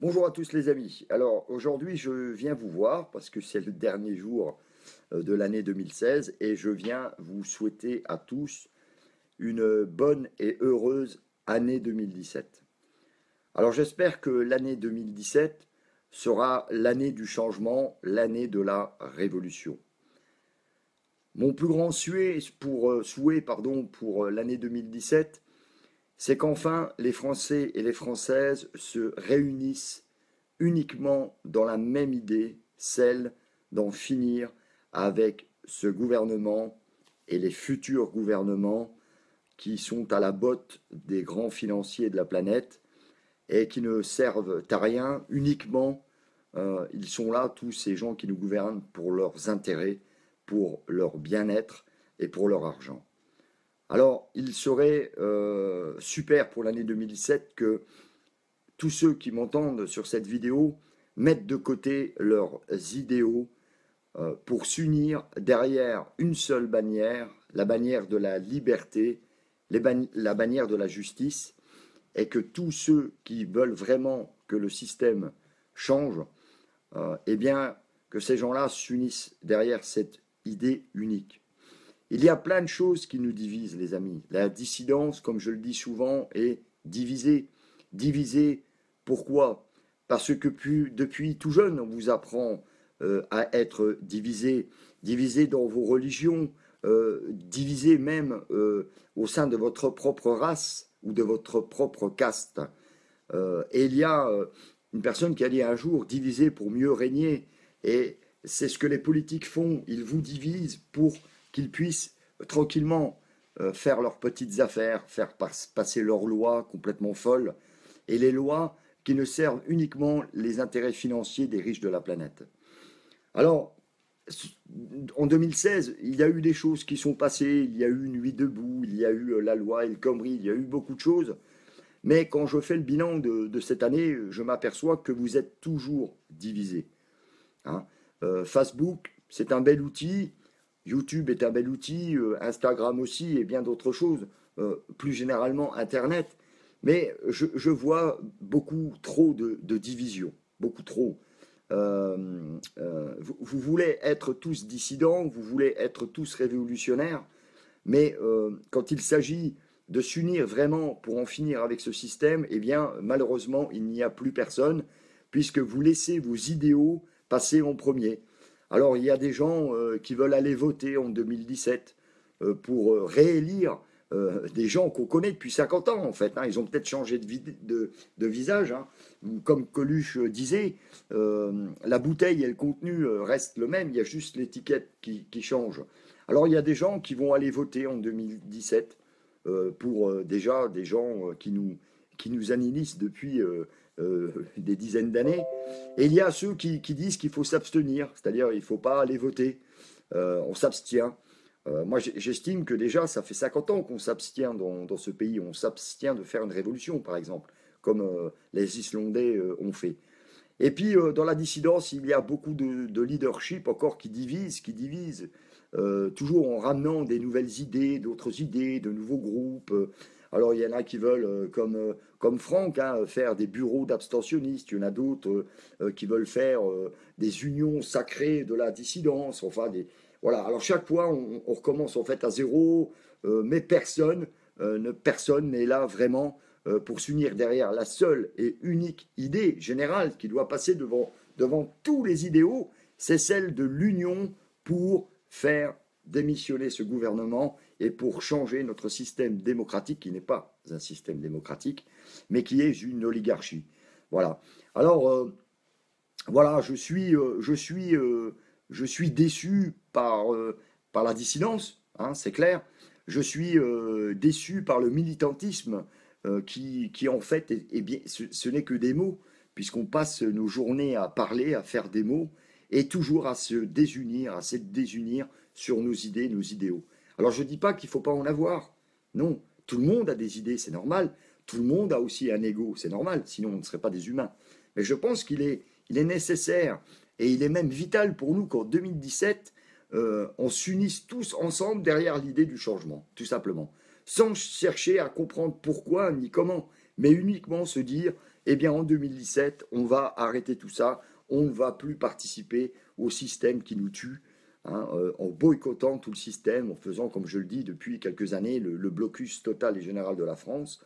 Bonjour à tous les amis. Alors aujourd'hui je viens vous voir parce que c'est le dernier jour de l'année 2016 et je viens vous souhaiter à tous une bonne et heureuse année 2017. Alors j'espère que l'année 2017 sera l'année du changement, l'année de la révolution. Mon plus grand souhait pour l'année 2017, c'est qu'enfin les Français et les Françaises se réunissent uniquement dans la même idée, celle d'en finir avec ce gouvernement et les futurs gouvernements qui sont à la botte des grands financiers de la planète et qui ne servent à rien, uniquement ils sont là, tous ces gens qui nous gouvernent, pour leurs intérêts, pour leur bien-être et pour leur argent. Alors, il serait super pour l'année 2017 que tous ceux qui m'entendent sur cette vidéo mettent de côté leurs idéaux pour s'unir derrière une seule bannière, la bannière de la liberté, la bannière de la justice, et que tous ceux qui veulent vraiment que le système change, eh bien, que ces gens-là s'unissent derrière cette idée unique. Il y a plein de choses qui nous divisent, les amis. La dissidence, comme je le dis souvent, est divisée. Divisée, pourquoi? Parce que depuis tout jeune, on vous apprend à être divisé, divisé dans vos religions, divisé même au sein de votre propre race ou de votre propre caste. Et il y a une personne qui a dit un jour diviser pour mieux régner. Et c'est ce que les politiques font. Ils vous divisent pour qu'ils puissent tranquillement faire leurs petites affaires, faire passer leurs lois complètement folles. Et les lois qui ne servent uniquement les intérêts financiers des riches de la planète. Alors, en 2016, il y a eu des choses qui sont passées. Il y a eu une nuit debout, il y a eu la loi El Khomri, il y a eu beaucoup de choses. Mais quand je fais le bilan de cette année, je m'aperçois que vous êtes toujours divisés. Hein. Facebook, c'est un bel outil. YouTube est un bel outil. Instagram aussi et bien d'autres choses. Plus généralement, Internet. Mais je vois beaucoup trop de divisions. Beaucoup trop. Vous voulez être tous dissidents, vous voulez être tous révolutionnaires. Mais quand il s'agit de s'unir vraiment pour en finir avec ce système, eh bien, malheureusement, il n'y a plus personne, puisque vous laissez vos idéaux passer en premier. Alors, il y a des gens qui veulent aller voter en 2017 pour réélire des gens qu'on connaît depuis 50 ans, en fait. Hein. Ils ont peut-être changé de visage. Hein. Comme Coluche disait, la bouteille et le contenu restent le même, il y a juste l'étiquette qui change. Alors, il y a des gens qui vont aller voter en 2017 pour déjà des gens qui nous animissent depuis des dizaines d'années. Et il y a ceux qui disent qu'il faut s'abstenir, c'est-à-dire il ne faut pas aller voter, on s'abstient. Moi, j'estime que déjà, ça fait 50 ans qu'on s'abstient dans ce pays. On s'abstient de faire une révolution, par exemple, comme les Islandais ont fait. Et puis, dans la dissidence, il y a beaucoup de leadership encore qui divisent toujours en ramenant des nouvelles idées, d'autres idées, de nouveaux groupes. Alors, il y en a qui veulent, comme Franck, hein, faire des bureaux d'abstentionnistes. Il y en a d'autres qui veulent faire des unions sacrées de la dissidence. Enfin, voilà. Alors, chaque fois, on recommence en fait à zéro, mais personne n'est là vraiment pour s'unir derrière la seule et unique idée générale qui doit passer devant tous les idéaux, c'est celle de l'union pour faire démissionner ce gouvernement et pour changer notre système démocratique qui n'est pas un système démocratique, mais qui est une oligarchie. Voilà. Alors, voilà, je suis déçu par la dissidence, hein, c'est clair. Je suis déçu par le militantisme qui en fait, bien, ce n'est que des mots, puisqu'on passe nos journées à parler, à faire des mots, et toujours à se désunir sur nos idées, nos idéaux. Alors je ne dis pas qu'il ne faut pas en avoir. Non, tout le monde a des idées, c'est normal. Tout le monde a aussi un ego, c'est normal, sinon on ne serait pas des humains. Mais je pense il est nécessaire et il est même vital pour nous qu'en 2017, on s'unisse tous ensemble derrière l'idée du changement, tout simplement. Sans chercher à comprendre pourquoi ni comment, mais uniquement se dire eh bien en 2017, on va arrêter tout ça, on ne va plus participer au système qui nous tue, hein, en boycottant tout le système, en faisant, comme je le dis depuis quelques années, le blocus total et général de la France,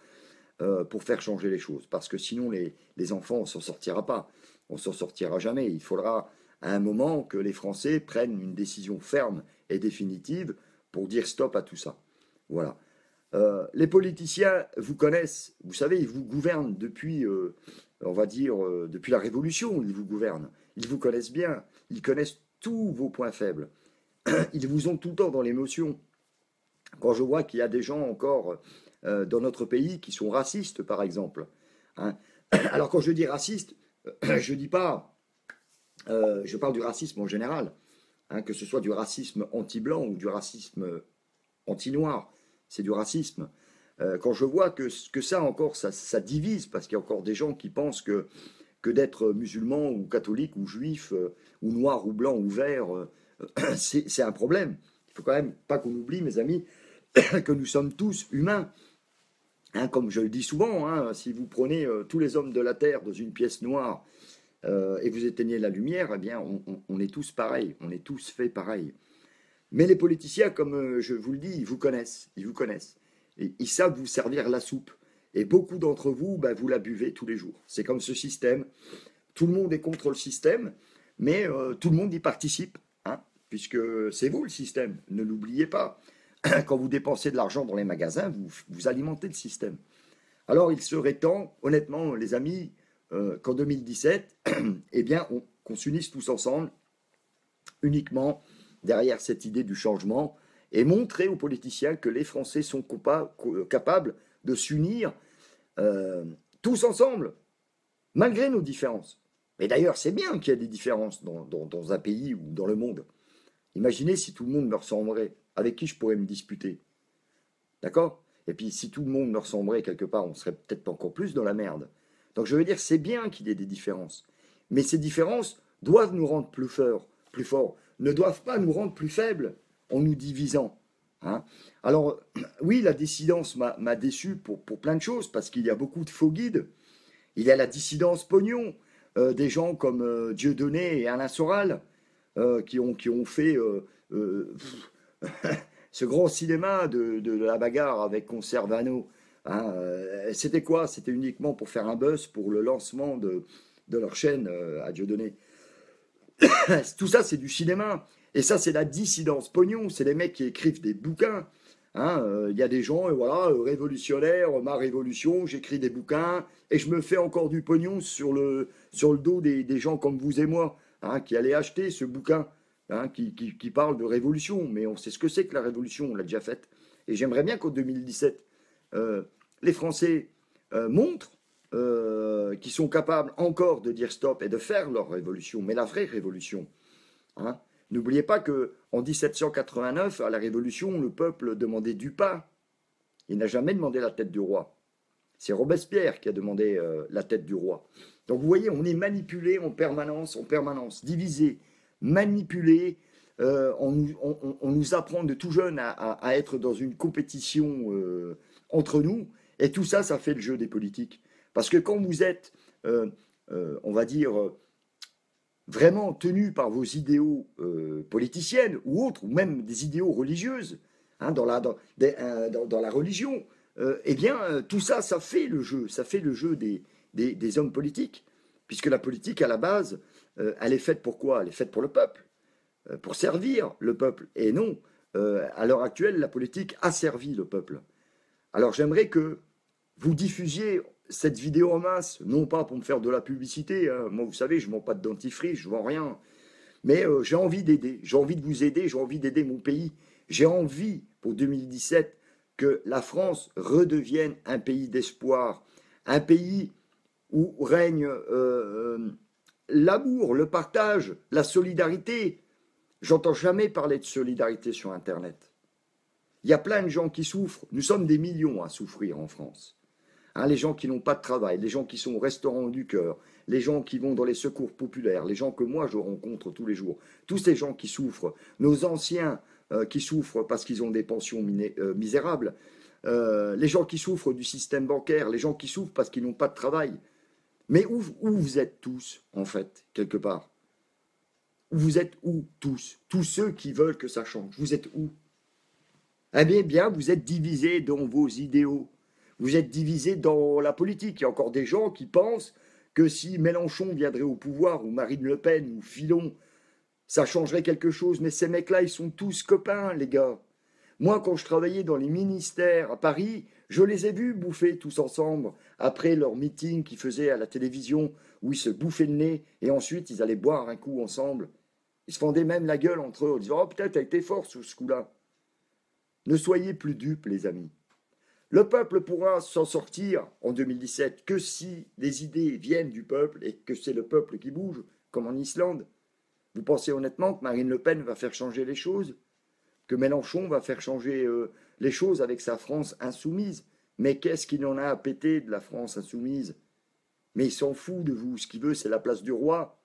pour faire changer les choses. Parce que sinon, les enfants, on ne s'en sortira pas. On ne s'en sortira jamais. Il faudra à un moment que les Français prennent une décision ferme et définitive pour dire stop à tout ça. Voilà. Les politiciens vous connaissent, vous savez, ils vous gouvernent depuis, on va dire, depuis la Révolution, ils vous gouvernent. Ils vous connaissent bien, ils connaissent tous vos points faibles. Ils vous ont tout le temps dans l'émotion. Quand je vois qu'il y a des gens encore dans notre pays qui sont racistes, par exemple. Hein. Alors quand je dis raciste, je dis pas, je parle du racisme en général, hein, que ce soit du racisme anti-blanc ou du racisme anti-noir, c'est du racisme. Quand je vois que ça encore, ça divise, parce qu'il y a encore des gens qui pensent que d'être musulman ou catholique ou juif, ou noir ou blanc ou vert, c'est un problème. Il faut quand même pas qu'on oublie, mes amis, que nous sommes tous humains. Hein, comme je le dis souvent, hein, si vous prenez tous les hommes de la Terre dans une pièce noire et vous éteignez la lumière, eh bien, on est tous pareils, on est tous faits pareils. Mais les politiciens, comme je vous le dis, ils vous connaissent, ils vous connaissent. Et ils savent vous servir la soupe. Et beaucoup d'entre vous, bah, vous la buvez tous les jours. C'est comme ce système. Tout le monde est contre le système, mais tout le monde y participe, hein, puisque c'est vous le système. Ne l'oubliez pas. Quand vous dépensez de l'argent dans les magasins, vous alimentez le système. Alors il serait temps, honnêtement, les amis, qu'en 2017, eh bien, qu'on s'unisse tous ensemble, uniquement derrière cette idée du changement, et montrer aux politiciens que les Français sont capables de s'unir tous ensemble, malgré nos différences. Mais d'ailleurs, c'est bien qu'il y ait des différences dans un pays ou dans le monde. Imaginez si tout le monde me ressemblerait. Avec qui je pourrais me disputer? D'accord? Et puis si tout le monde me ressemblerait quelque part, on serait peut-être encore plus dans la merde. Donc je veux dire, c'est bien qu'il y ait des différences. Mais ces différences doivent nous rendre plus forts, ne doivent pas nous rendre plus faibles en nous divisant. Hein. Alors, oui, la dissidence m'a déçu pour plein de choses, parce qu'il y a beaucoup de faux guides. Il y a la dissidence pognon, des gens comme Dieudonné et Alain Soral, qui ont fait ce grand cinéma de la bagarre avec Conservano. Hein, c'était quoi? C'était uniquement pour faire un buzz pour le lancement de leur chaîne à Dieudonné. Tout ça, c'est du cinéma. Et ça, c'est la dissidence pognon. C'est les mecs qui écrivent des bouquins. Hein, y a des gens, voilà, révolutionnaires, ma révolution, j'écris des bouquins et je me fais encore du pognon sur le dos des gens comme vous et moi, hein, qui allaient acheter ce bouquin, hein, qui parle de révolution. Mais on sait ce que c'est que la révolution, on l'a déjà faite. Et j'aimerais bien qu'en 2017, les Français montrent qu'ils sont capables encore de dire stop et de faire leur révolution, mais la vraie révolution. Hein. N'oubliez pas qu'en 1789, à la Révolution, le peuple demandait du pain. Il n'a jamais demandé la tête du roi. C'est Robespierre qui a demandé la tête du roi. Donc vous voyez, on est manipulé en permanence, divisé, manipulé. On nous apprend de tout jeune à être dans une compétition entre nous. Et tout ça, ça fait le jeu des politiques. Parce que quand vous êtes, on va dire, vraiment tenu par vos idéaux politiciennes ou autres, ou même des idéaux religieuses, hein, dans la religion, eh bien, tout ça, ça fait le jeu des hommes politiques. Puisque la politique, à la base, elle est faite pour quoi? Elle est faite pour le peuple, pour servir le peuple. Et non, à l'heure actuelle, la politique a servi le peuple. Alors j'aimerais que vous diffusiez cette vidéo en masse, non pas pour me faire de la publicité, hein. Moi vous savez, je ne vends pas de dentifrice, je ne vends rien, mais j'ai envie d'aider, j'ai envie de vous aider, j'ai envie d'aider mon pays, j'ai envie pour 2017 que la France redevienne un pays d'espoir, un pays où règne l'amour, le partage, la solidarité. J'entends jamais parler de solidarité sur Internet. Il y a plein de gens qui souffrent, nous sommes des millions à souffrir en France. Hein, les gens qui n'ont pas de travail, les gens qui sont au restaurant du cœur, les gens qui vont dans les secours populaires, les gens que moi je rencontre tous les jours, tous ces gens qui souffrent, nos anciens qui souffrent parce qu'ils ont des pensions misérables, les gens qui souffrent du système bancaire, les gens qui souffrent parce qu'ils n'ont pas de travail. Mais où vous êtes tous, en fait, quelque part? Vous êtes où, tous? Tous ceux qui veulent que ça change. Vous êtes où? Eh bien, vous êtes divisés dans vos idéaux. Vous êtes divisés dans la politique. Il y a encore des gens qui pensent que si Mélenchon viendrait au pouvoir, ou Marine Le Pen, ou Fillon, ça changerait quelque chose. Mais ces mecs-là, ils sont tous copains, les gars. Moi, quand je travaillais dans les ministères à Paris, je les ai vus bouffer tous ensemble après leur meeting qu'ils faisaient à la télévision, où ils se bouffaient le nez, et ensuite ils allaient boire un coup ensemble. Ils se fendaient même la gueule entre eux en disant: Oh, peut-être t'as été fort sur ce coup-là. Ne soyez plus dupes, les amis. Le peuple pourra s'en sortir en 2017 que si les idées viennent du peuple et que c'est le peuple qui bouge, comme en Islande. Vous pensez honnêtement que Marine Le Pen va faire changer les choses? Que Mélenchon va faire changer les choses avec sa France insoumise? Mais qu'est-ce qu'il en a à péter de la France insoumise? Mais il s'en fout de vous. Ce qu'il veut, c'est la place du roi.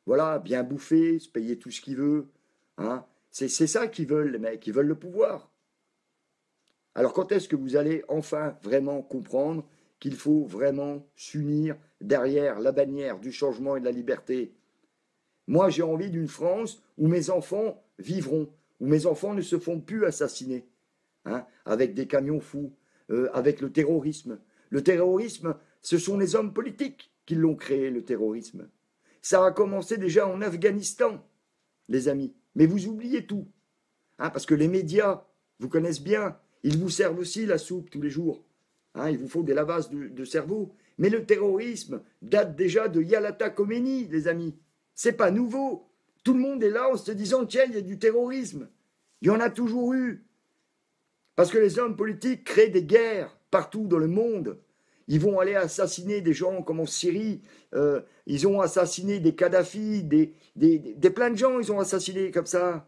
Voilà, bien bouffer, se payer tout ce qu'il veut. Hein, c'est ça qu'ils veulent, les mecs. Ils veulent le pouvoir. Alors quand est-ce que vous allez enfin vraiment comprendre qu'il faut vraiment s'unir derrière la bannière du changement et de la liberté? Moi, j'ai envie d'une France où mes enfants vivront, où mes enfants ne se font plus assassiner, hein, avec des camions fous, avec le terrorisme. Le terrorisme, ce sont les hommes politiques qui l'ont créé, le terrorisme. Ça a commencé déjà en Afghanistan, les amis. Mais vous oubliez tout, hein, parce que les médias vous connaissent bien. Ils vous servent aussi la soupe tous les jours. Hein, ils vous font des lavages de cerveau. Mais le terrorisme date déjà de Yalata Khomeini, les amis. C'est pas nouveau. Tout le monde est là en se disant: tiens, il y a du terrorisme. Il y en a toujours eu. Parce que les hommes politiques créent des guerres partout dans le monde. Ils vont aller assassiner des gens comme en Syrie. Ils ont assassiné des Kadhafi, des plein de gens, ils ont assassiné comme ça.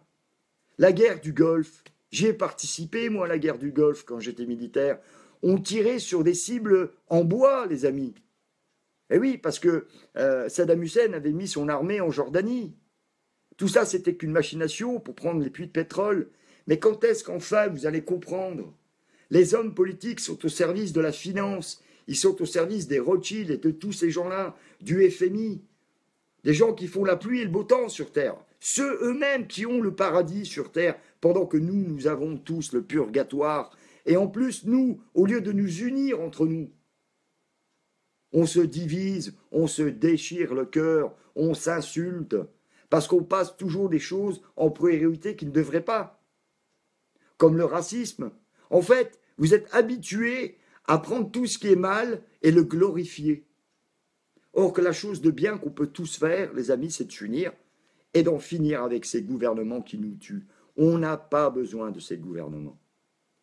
La guerre du Golfe. J'y ai participé, moi, à la guerre du Golfe, quand j'étais militaire. On tirait sur des cibles en bois, les amis. Eh oui, parce que Saddam Hussein avait mis son armée en Jordanie. Tout ça, c'était qu'une machination pour prendre les puits de pétrole. Mais quand est-ce qu'enfin vous allez comprendre? Les hommes politiques sont au service de la finance. Ils sont au service des Rothschild et de tous ces gens-là, du FMI. Des gens qui font la pluie et le beau temps sur Terre. Ceux eux-mêmes qui ont le paradis sur Terre, pendant que nous avons tous le purgatoire. Et en plus, nous, au lieu de nous unir entre nous, on se divise, on se déchire le cœur, on s'insulte, parce qu'on passe toujours des choses en priorité qui ne devraient pas, comme le racisme. En fait, vous êtes habitués à prendre tout ce qui est mal et le glorifier. Or que la chose de bien qu'on peut tous faire, les amis, c'est de s'unir et d'en finir avec ces gouvernements qui nous tuent. On n'a pas besoin de ces gouvernements.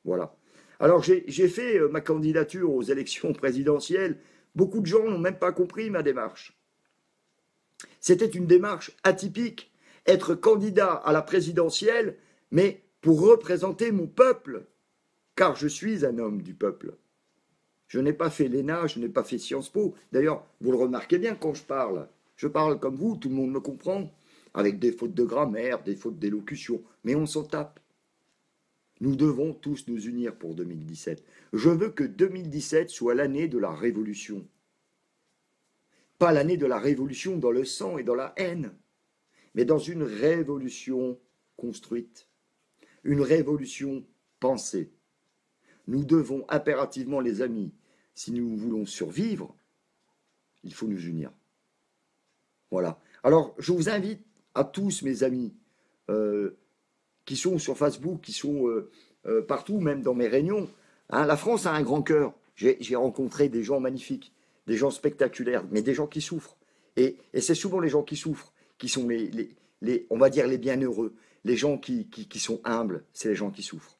Voilà. Alors j'ai fait ma candidature aux élections présidentielles. Beaucoup de gens n'ont même pas compris ma démarche. C'était une démarche atypique, être candidat à la présidentielle, mais pour représenter mon peuple, car je suis un homme du peuple. Je n'ai pas fait l'ENA, je n'ai pas fait Sciences Po. D'ailleurs, vous le remarquez bien quand je parle. Je parle comme vous, tout le monde me comprend, avec des fautes de grammaire, des fautes d'élocution, mais on s'en tape. Nous devons tous nous unir pour 2017. Je veux que 2017 soit l'année de la révolution. Pas l'année de la révolution dans le sang et dans la haine, mais dans une révolution construite, une révolution pensée. Nous devons impérativement, les amis, si nous voulons survivre, il faut nous unir. Voilà. Alors, je vous invite à tous, mes amis, qui sont sur Facebook, qui sont partout, même dans mes réunions. Hein, la France a un grand cœur. J'ai rencontré des gens magnifiques, des gens spectaculaires, mais des gens qui souffrent. Et c'est souvent les gens qui souffrent qui sont on va dire, les bienheureux. Les gens qui sont humbles, c'est les gens qui souffrent.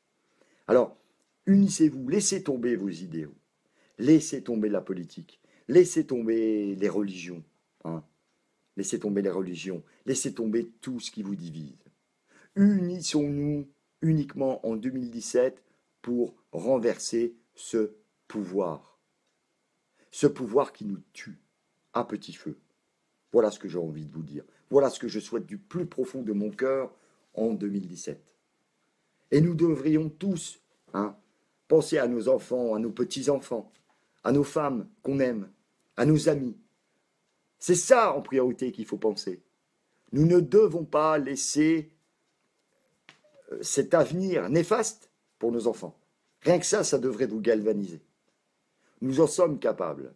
Alors, unissez-vous, laissez tomber vos idéaux. Laissez tomber la politique. Laissez tomber les religions. Hein. Laissez tomber les religions. Laissez tomber tout ce qui vous divise. Unissons-nous uniquement en 2017 pour renverser ce pouvoir. Ce pouvoir qui nous tue à petit feu. Voilà ce que j'ai envie de vous dire. Voilà ce que je souhaite du plus profond de mon cœur en 2017. Et nous devrions tous penser à nos enfants, à nos petits-enfants, à nos femmes qu'on aime, à nos amis. C'est ça en priorité qu'il faut penser. Nous ne devons pas laisser cet avenir néfaste pour nos enfants. Rien que ça devrait vous galvaniser. Nous en sommes capables.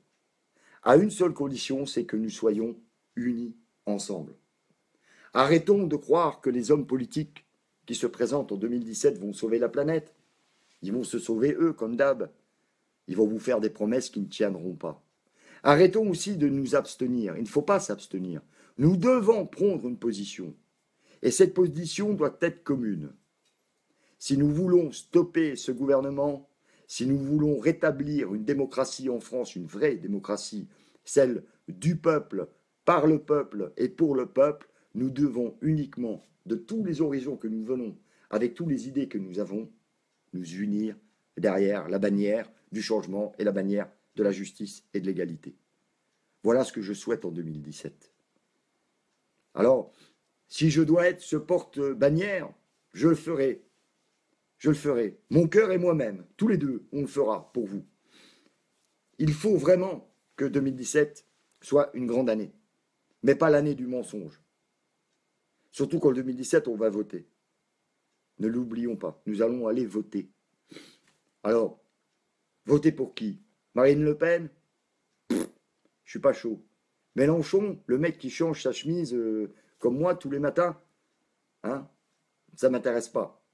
À une seule condition, c'est que nous soyons unis ensemble. Arrêtons de croire que les hommes politiques qui se présentent en 2017 vont sauver la planète. Ils vont se sauver eux, comme d'hab. Ils vont vous faire des promesses qui ne tiendront pas. Arrêtons aussi de nous abstenir. Il ne faut pas s'abstenir. Nous devons prendre une position. Et cette position doit être commune. Si nous voulons stopper ce gouvernement, si nous voulons rétablir une démocratie en France, une vraie démocratie, celle du peuple, par le peuple et pour le peuple, nous devons uniquement, de tous les horizons que nous venons, avec toutes les idées que nous avons, nous unir derrière la bannière du changement et la bannière de la justice et de l'égalité. Voilà ce que je souhaite en 2017. Alors, si je dois être ce porte-bannière, je le ferai. Je le ferai. Mon cœur et moi-même, tous les deux, on le fera pour vous. Il faut vraiment que 2017 soit une grande année, mais pas l'année du mensonge. Surtout qu'en 2017, on va voter. Ne l'oublions pas, nous allons aller voter. Alors, voter pour qui? Marine Le Pen? Je suis pas chaud. Mélenchon, le mec qui change sa chemise comme moi tous les matins, hein, ça m'intéresse pas.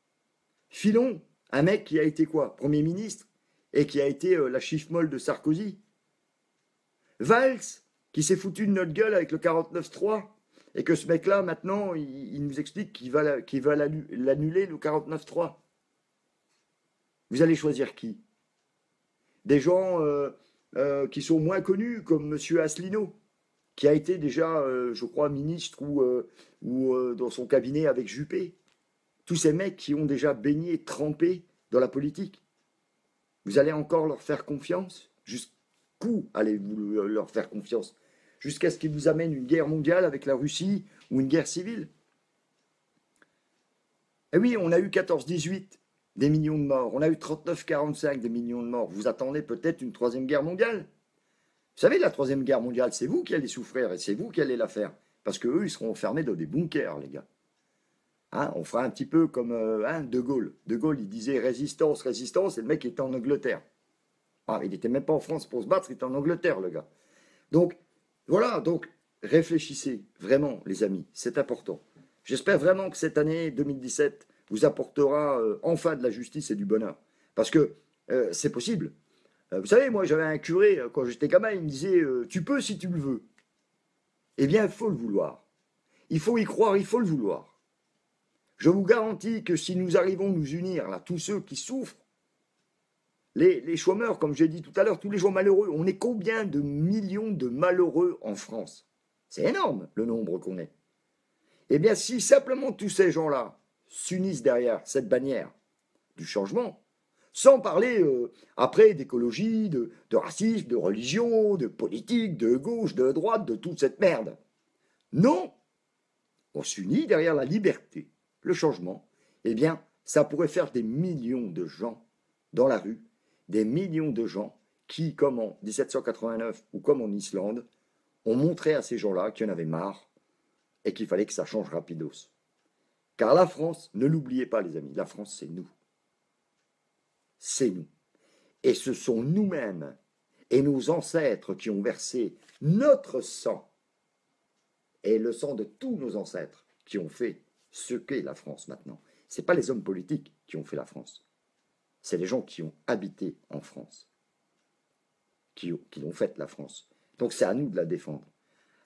Filon, un mec qui a été quoi? Premier ministre et qui a été la chiffre-molle de Sarkozy. Valls, qui s'est foutu de notre gueule avec le 49-3 et que ce mec-là, maintenant, il nous explique qu'il va l'annuler, le 49-3. Vous allez choisir qui? Des gens qui sont moins connus, comme M. Asselineau, qui a été déjà, je crois, ministre ou dans son cabinet avec Juppé. Tous ces mecs qui ont déjà baigné, trempé dans la politique. Vous allez encore leur faire confiance? Jusqu'où allez-vous leur faire confiance? Jusqu'à ce qu'ils vous amènent une guerre mondiale avec la Russie ou une guerre civile? Eh oui, on a eu 14-18, des millions de morts. On a eu 39-45, des millions de morts. Vous attendez peut-être une troisième guerre mondiale? Vous savez, la troisième guerre mondiale, c'est vous qui allez souffrir et c'est vous qui allez la faire. Parce qu'eux, ils seront enfermés dans des bunkers, les gars. Hein, on fera un petit peu comme De Gaulle. De Gaulle, il disait résistance, résistance, et le mec était en Angleterre. Ah, il n'était même pas en France pour se battre, il était en Angleterre, le gars. Donc, voilà, donc réfléchissez, vraiment, les amis, c'est important. J'espère vraiment que cette année 2017 vous apportera enfin de la justice et du bonheur. Parce que c'est possible. Vous savez, moi, j'avais un curé, quand j'étais gamin, il me disait tu peux si tu le veux. Eh bien, il faut le vouloir. Il faut y croire, il faut le vouloir. Je vous garantis que si nous arrivons à nous unir, là, tous ceux qui souffrent, les chômeurs, comme j'ai dit tout à l'heure, tous les gens malheureux, on est combien de millions de malheureux en France? C'est énorme le nombre qu'on est. Eh bien, si simplement tous ces gens-là s'unissent derrière cette bannière du changement, sans parler après d'écologie, de racisme, de religion, de politique, de gauche, de droite, de toute cette merde. Non, on s'unit derrière la liberté, le changement. Eh bien, ça pourrait faire des millions de gens dans la rue, des millions de gens qui, comme en 1789 ou comme en Islande, ont montré à ces gens-là qu'il y en avait marre et qu'il fallait que ça change rapidos. Car la France, ne l'oubliez pas les amis, la France c'est nous. C'est nous. Et ce sont nous-mêmes et nos ancêtres qui ont versé notre sang et le sang de tous nos ancêtres qui ont fait ce qu'est la France maintenant. Ce n'est pas les hommes politiques qui ont fait la France. C'est les gens qui ont habité en France, qui ont fait la France. Donc c'est à nous de la défendre.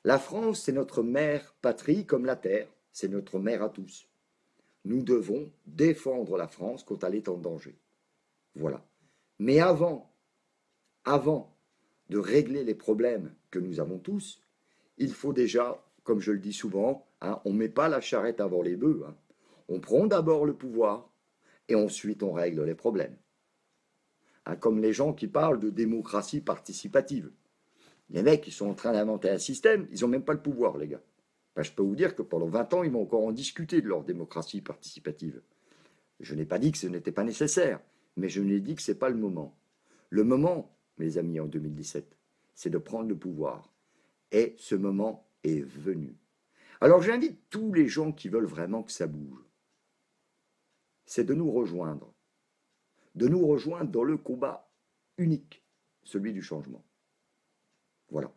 La France, c'est notre mère patrie comme la terre, c'est notre mère à tous. Nous devons défendre la France quand elle est en danger. Voilà. Mais avant de régler les problèmes que nous avons tous, il faut déjà, comme je le dis souvent, hein, on ne met pas la charrette avant les bœufs. Hein. On prend d'abord le pouvoir et ensuite on règle les problèmes. Hein, comme les gens qui parlent de démocratie participative. Les mecs, ils sont en train d'inventer un système, ils n'ont même pas le pouvoir, les gars. Ben, je peux vous dire que pendant 20 ans, ils vont encore en discuter de leur démocratie participative. Je n'ai pas dit que ce n'était pas nécessaire, mais je n'ai dit que ce n'est pas le moment. Le moment, mes amis, en 2017, c'est de prendre le pouvoir. Et ce moment est venu. Alors j'invite tous les gens qui veulent vraiment que ça bouge, c'est de nous rejoindre dans le combat unique, celui du changement. Voilà.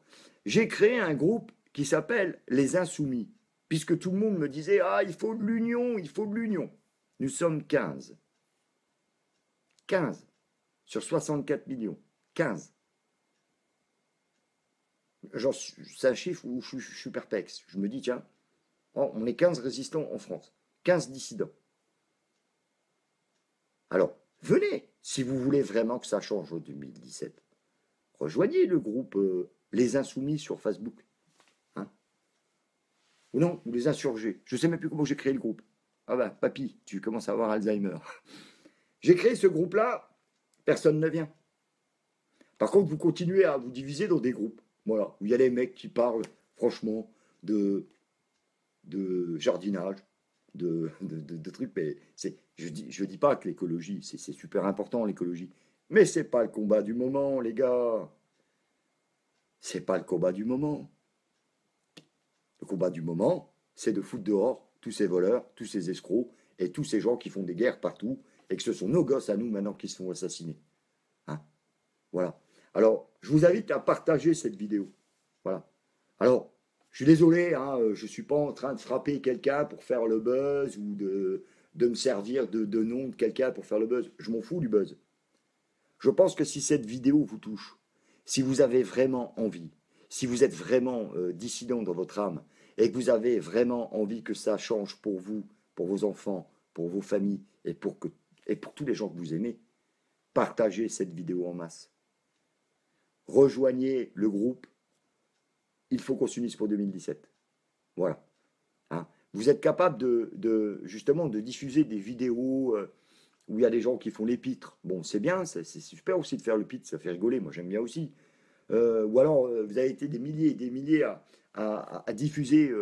J'ai créé un groupe qui s'appelle Les Insoumis, puisque tout le monde me disait « Ah, il faut de l'union, il faut de l'union ». Nous sommes 15. 15 sur 64 millions. 15. C'est un chiffre où je suis perplexe. Je me dis, tiens, oh, on est 15 résistants en France. 15 dissidents. Alors, venez, si vous voulez vraiment que ça change en 2017. Rejoignez le groupe Les Insoumis sur Facebook. Hein, ou non, ou Les Insurgés. Je ne sais même plus comment j'ai créé le groupe. Ah ben, papy, tu commences à avoir Alzheimer. J'ai créé ce groupe-là, personne ne vient. Par contre, vous continuez à vous diviser dans des groupes. Voilà, où il y a les mecs qui parlent, franchement, de jardinage, de trucs. Mais je dis pas que l'écologie, c'est super important, l'écologie. Mais c'est pas le combat du moment, les gars. C'est pas le combat du moment. Le combat du moment, c'est de foutre dehors tous ces voleurs, tous ces escrocs et tous ces gens qui font des guerres partout et que ce sont nos gosses à nous maintenant qui se font assassiner. Hein, voilà. Alors, je vous invite à partager cette vidéo. Voilà. Alors, je suis désolé, hein, je ne suis pas en train de frapper quelqu'un pour faire le buzz ou de me servir de nom de quelqu'un pour faire le buzz. Je m'en fous du buzz. Je pense que si cette vidéo vous touche, si vous avez vraiment envie, si vous êtes vraiment dissident dans votre âme et que vous avez vraiment envie que ça change pour vous, pour vos enfants, pour vos familles et pour tous les gens que vous aimez, partagez cette vidéo en masse. Rejoignez le groupe. Il faut qu'on s'unisse pour 2017. Voilà. Hein. Vous êtes capable justement de diffuser des vidéos où il y a des gens qui font l'épître. Bon, c'est bien, c'est super aussi de faire l'épître, ça fait rigoler, moi j'aime bien aussi. Ou alors, vous avez été des milliers et des milliers à diffuser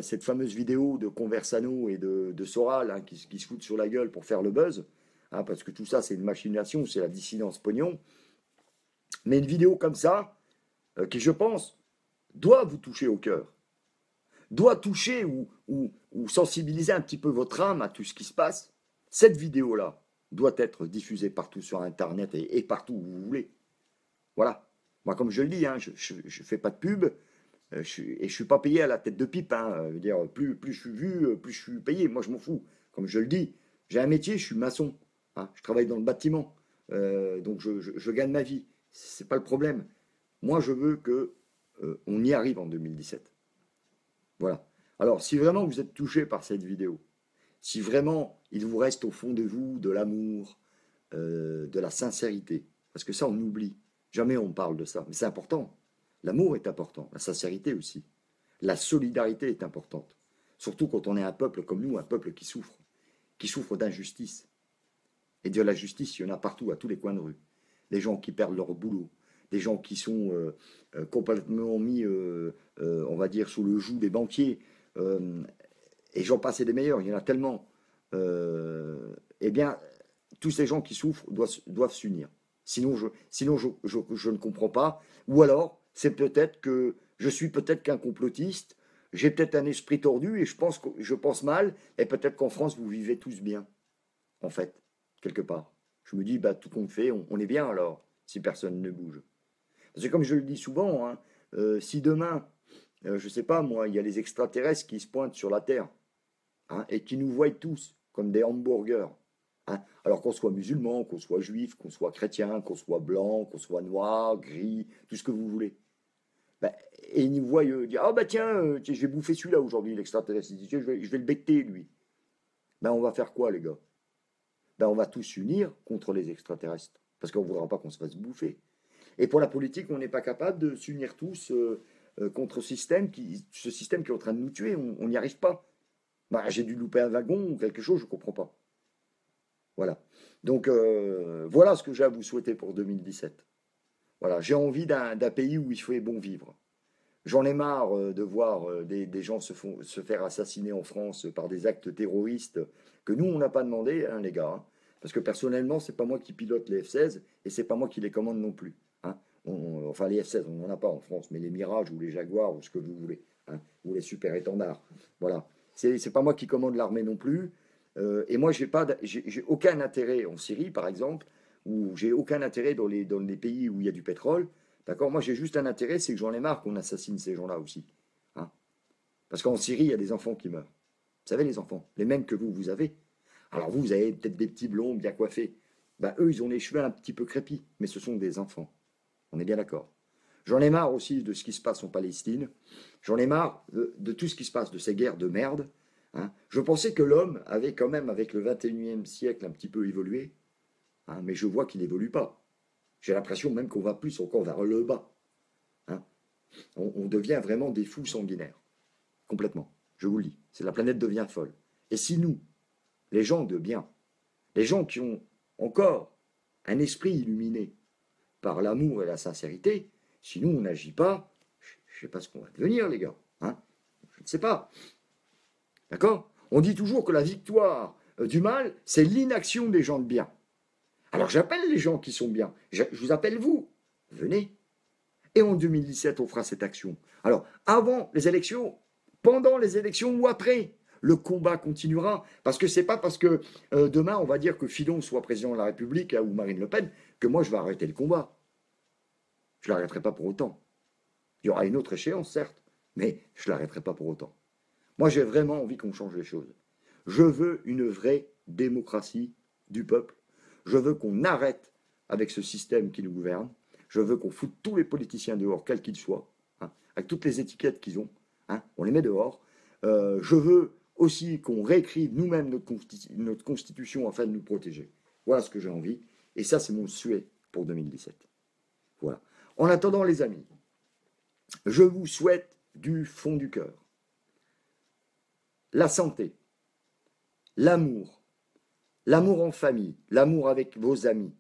cette fameuse vidéo de Conversano et de Soral hein, qui se foutent sur la gueule pour faire le buzz. Hein, parce que tout ça, c'est une machination, c'est la dissidence pognon. Mais une vidéo comme ça, qui, je pense, doit vous toucher au cœur, doit toucher ou sensibiliser un petit peu votre âme à tout ce qui se passe, cette vidéo-là doit être diffusée partout sur Internet et partout où vous voulez. Voilà. Moi, comme je le dis, hein, je ne fais pas de pub et je ne suis pas payé à la tête de pipe. Hein, je veux dire, plus je suis vu, plus je suis payé. Moi, je m'en fous. Comme je le dis, j'ai un métier, je suis maçon. Hein, je travaille dans le bâtiment. Donc, je gagne ma vie. Ce n'est pas le problème. Moi, je veux qu'on y arrive en 2017. Voilà. Alors, si vraiment vous êtes touché par cette vidéo, si vraiment il vous reste au fond de vous de l'amour, de la sincérité, parce que ça, on oublie. Jamais on parle de ça, mais c'est important. L'amour est important, la sincérité aussi. La solidarité est importante. Surtout quand on est un peuple comme nous, un peuple qui souffre d'injustice. Et de la justice, il y en a partout, à tous les coins de rue. Des gens qui perdent leur boulot, des gens qui sont complètement mis, on va dire, sous le joug des banquiers. Et j'en passe et des meilleurs, il y en a tellement. Eh bien, tous ces gens qui souffrent doivent s'unir. Sinon, je ne comprends pas. Ou alors, c'est peut-être que je suis peut-être qu'un complotiste, j'ai peut-être un esprit tordu et je pense mal, et peut-être qu'en France, vous vivez tous bien, en fait, quelque part. Je me dis, bah, tout compte fait, on est bien alors, si personne ne bouge. Parce que comme je le dis souvent, hein, si demain, je ne sais pas moi, il y a les extraterrestres qui se pointent sur la Terre, hein, et qui nous voient tous comme des hamburgers, hein, alors qu'on soit musulman, qu'on soit juif, qu'on soit chrétien, qu'on soit blanc, qu'on soit noir, gris, tout ce que vous voulez. Ben, et ils nous voient dire, ah bah tiens, je vais bouffer celui-là aujourd'hui, l'extraterrestre. Je vais le becter, lui. Ben on va faire quoi, les gars? Ben on va tous s'unir contre les extraterrestres, parce qu'on ne voudra pas qu'on se fasse bouffer. Et pour la politique, on n'est pas capable de s'unir tous contre ce système qui est en train de nous tuer. On n'y arrive pas. Ben, j'ai dû louper un wagon ou quelque chose, je ne comprends pas. Voilà. Donc, voilà ce que j'ai à vous souhaiter pour 2017. Voilà. J'ai envie d'un pays où il fait bon vivre. J'en ai marre de voir des gens se faire assassiner en France par des actes terroristes que nous, on n'a pas demandé, hein, les gars. Hein. Parce que personnellement, c'est pas moi qui pilote les F-16 et c'est pas moi qui les commande non plus. Hein. Enfin, les F-16, on n'en a pas en France, mais les Mirages ou les Jaguars ou ce que vous voulez, hein, ou les super étendards. Voilà. C'est pas moi qui commande l'armée non plus. Et moi, j'ai aucun intérêt en Syrie, par exemple, ou j'ai aucun intérêt dans les pays où il y a du pétrole. D'accord. Moi, j'ai juste un intérêt, c'est que j'en ai marre qu'on assassine ces gens-là aussi. Hein. Parce qu'en Syrie, il y a des enfants qui meurent. Vous savez, les enfants, les mêmes que vous avez. Alors vous avez peut-être des petits blonds bien coiffés. Ben, eux, ils ont les cheveux un petit peu crépis, mais ce sont des enfants. On est bien d'accord. J'en ai marre aussi de ce qui se passe en Palestine. J'en ai marre de tout ce qui se passe, de ces guerres de merde. Hein. Je pensais que l'homme avait quand même, avec le 21e siècle, un petit peu évolué. Hein, mais je vois qu'il n'évolue pas. J'ai l'impression même qu'on va plus encore vers le bas. Hein. On devient vraiment des fous sanguinaires. Complètement. Je vous le dis. La planète devient folle. Et si nous, les gens de bien, les gens qui ont encore un esprit illuminé par l'amour et la sincérité, si nous on n'agit pas, je ne sais pas ce qu'on va devenir, les gars. Hein, je ne sais pas. D'accord. On dit toujours que la victoire du mal, c'est l'inaction des gens de bien. Alors j'appelle les gens qui sont bien. Je vous appelle vous. Venez. Et en 2017, on fera cette action. Alors, avant les élections, pendant les élections ou après, le combat continuera. Parce que c'est pas parce que demain, on va dire que Fillon soit président de la République ou Marine Le Pen que moi, je vais arrêter le combat. Je ne l'arrêterai pas pour autant. Il y aura une autre échéance, certes, mais je ne l'arrêterai pas pour autant. Moi, j'ai vraiment envie qu'on change les choses. Je veux une vraie démocratie du peuple. Je veux qu'on arrête avec ce système qui nous gouverne. Je veux qu'on foute tous les politiciens dehors, quels qu'ils soient, hein, avec toutes les étiquettes qu'ils ont. Hein, on les met dehors. Je veux aussi qu'on réécrive nous-mêmes notre constitution afin de nous protéger. Voilà ce que j'ai envie. Et ça, c'est mon souhait pour 2017. Voilà. En attendant, les amis, je vous souhaite du fond du cœur la santé, l'amour, l'amour en famille, l'amour avec vos amis.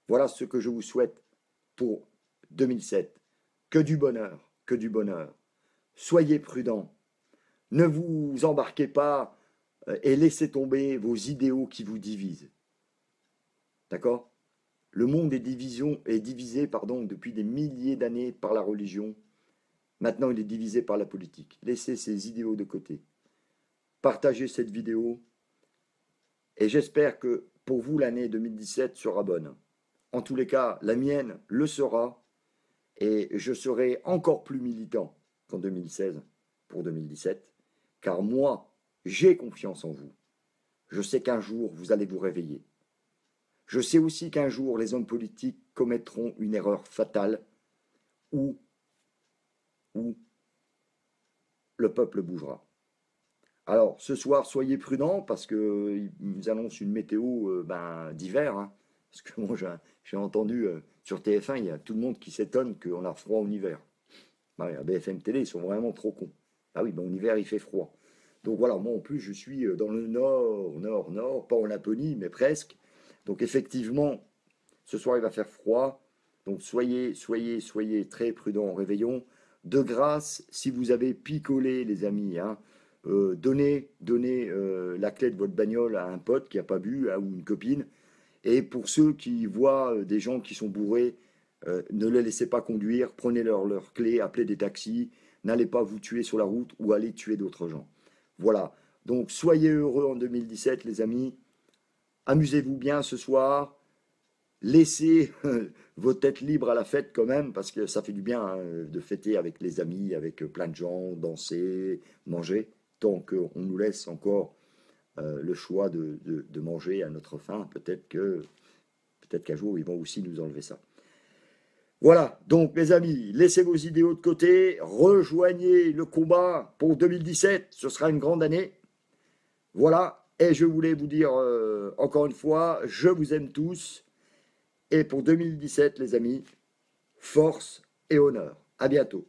Voilà ce que je vous souhaite pour 2007. Que du bonheur, que du bonheur. Soyez prudents. Ne vous embarquez pas et laissez tomber vos idéaux qui vous divisent. D'accord? Le monde est divisé depuis des milliers d'années par la religion. Maintenant, il est divisé par la politique. Laissez ces idéaux de côté. Partagez cette vidéo et j'espère que pour vous, l'année 2017 sera bonne. En tous les cas, la mienne le sera et je serai encore plus militant qu'en 2016 pour 2017, car moi, j'ai confiance en vous. Je sais qu'un jour, vous allez vous réveiller. Je sais aussi qu'un jour, les hommes politiques commettront une erreur fatale où le peuple bougera. Alors, ce soir, soyez prudents parce qu'ils nous annoncent une météo d'hiver. Hein, parce que moi, j'ai entendu sur TF1, il y a tout le monde qui s'étonne qu'on a froid en hiver. Bah, à BFM Télé, ils sont vraiment trop cons. Ah oui, en hiver, il fait froid. Donc voilà, moi en plus, je suis dans le nord, pas en Laponie, mais presque. Donc effectivement, ce soir, il va faire froid. Donc soyez très prudents en réveillon. De grâce, si vous avez picolé, les amis, hein, donnez la clé de votre bagnole à un pote qui n'a pas bu hein, ou une copine. Et pour ceux qui voient des gens qui sont bourrés, ne les laissez pas conduire, prenez leur clé, appelez des taxis, n'allez pas vous tuer sur la route ou allez tuer d'autres gens. Voilà, donc soyez heureux en 2017 les amis, amusez-vous bien ce soir, laissez vos têtes libres à la fête quand même, parce que ça fait du bien hein, de fêter avec les amis, avec plein de gens, danser, manger, tant qu'on nous laisse encore le choix de manger à notre faim, peut-être qu'un jour ils vont aussi nous enlever ça. Voilà, donc les amis, laissez vos idéaux de côté, rejoignez le combat pour 2017, ce sera une grande année. Voilà, et je voulais vous dire encore une fois, je vous aime tous, et pour 2017 les amis, force et honneur. À bientôt.